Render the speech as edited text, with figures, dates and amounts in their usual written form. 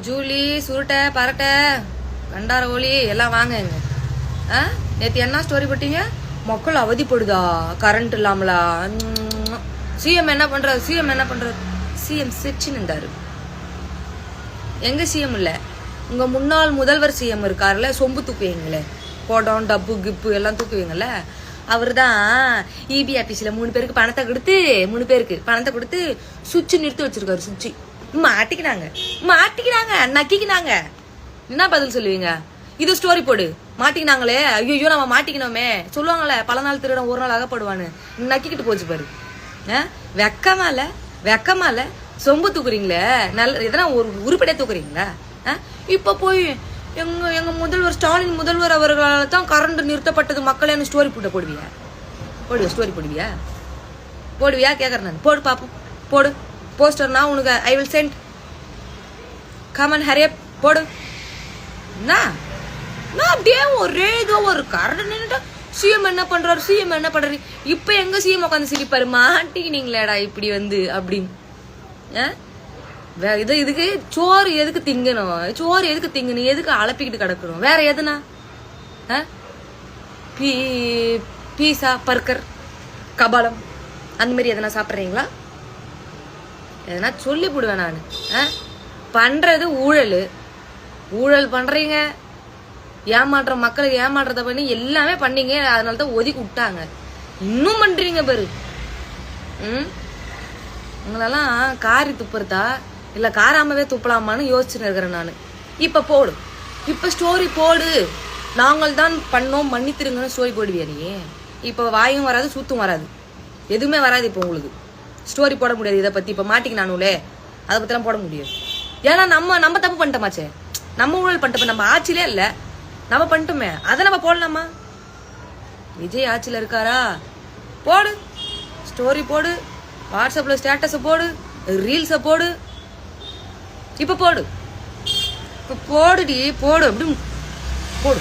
Julie சுருட்டை பரட்டை கண்டார ஒளி எல்லாம் வாங்க எங்க. நேற்று என்ன ஸ்டோரி போட்டீங்க? மக்கள் அவதிப்படுதா கரண்ட் இல்லாமலா? சிஎம் என்ன பண்றாரு? சிஎம் சிரிச்சுன்னு இருந்தாரு. எங்க சிஎம் இல்ல, உங்க முன்னாள் முதல்வர் சிஎம் இருக்காருல்ல, சொம்பு தூக்குவீங்களே, கோடம் டப்பு கிப்பு எல்லாம் தூக்குவீங்கல்ல, அவர் தான் இபி ஆபீஸ்ல 3 பேருக்கு பணத்தை கொடுத்து சுவிட்ச் நிறுத்தி வச்சிருக்காரு. சுவிட்ச் மாட்டிக்கினாங்க நக்கிக்கினாங்க. என்ன பதில் சொல்லுவீங்க? இது ஸ்டோரி போடு. மாட்டிக்கினாங்களே, ஐயோ நம்ம மாட்டிக்கணுமே சொல்லுவாங்களே, பல நாள் திருடம் ஒரு நாள் அகப்படுவான்னு. நக்கிக்கிட்டு போச்சு பாரு. வெக்கமா இல்ல சொம்பு தூக்குறீங்களே, நல்ல எதனா ஒரு உருப்படியா தூக்குறீங்களா? இப்ப போய் எங்க முதல்வர் ஸ்டாலின் முதல்வர் அவர்களால் தான் கரண்ட் நிறுத்தப்பட்டது மக்களே ஸ்டோரி போடுவியா? ஸ்டோரி போடுவியா கேக்குறேன் நான். போடு பாப்போம், போடு போஸ்டர். நான் உனக்கு ஐ வில் சென்ட். கமன் ஹரே போடு. நான் அப்படியே ஒரே ஏதோ ஒரு கரண்ட் நின்றுட்டா சிஎம் என்ன பண்றாரு. இப்ப எங்க சிஎம் உட்காந்து சிரிப்பாரு, மாட்டிக்கினீங்களேடா இப்படி வந்து அப்படின்னு. இதுக்கு சோறு எதுக்கு திங்கணும்? எதுக்கு அலப்பிக்கிட்டு கிடக்கணும்? வேற எதுனா பீஸா பர்கர் கபாலம் அந்த மாதிரி எதனா சாப்பிட்றீங்களா? எதனா சொல்லி போடுவேன் நான். பண்றது ஊழல் பண்றீங்க, ஏமாற்றம், மக்களுக்கு ஏமாற்றத்தை பண்ணி எல்லாமே பண்ணீங்க. அதனாலதான் ஒதுக்கி விட்டாங்க. இன்னும் பண்றீங்க பாரு. உங்களெல்லாம் காரி துப்புறதா இல்ல காராமவே துப்பலாமான்னு யோசிச்சுன்னு இருக்கிறேன் நான். இப்ப ஸ்டோரி போடு. நாங்கள் தான் பண்ணோம் மன்னித்திருங்கன்னு ஸ்டோரி போடுவியா நீ? இப்ப வாயும் வராது சூத்தும் வராது, எதுவுமே வராது. இப்ப உங்களுக்கு ஸ்டோரி போட முடியாது. இதை பத்தி இப்ப மாட்டிக்கினானுலே அதை பத்தி எல்லாம் போட முடியாது. ஏன்னா நம்ம தப்பு பண்ணிட்டோமாச்சே, நம்ம ஊழல் பண்ணிட்டோம். நம்ம ஆட்சியிலே இல்ல, நம்ம பண்ணிட்டோமே, அதை நம்ம போடலாமா? விஜய் ஆட்சியில இருக்காரா? போடு ஸ்டோரி போடு, வாட்ஸ்அப்ல ஸ்டேட்டஸ போடு, ரீல்ஸ போடு. இப்ப போடுடி, போடு அப்படி போடு.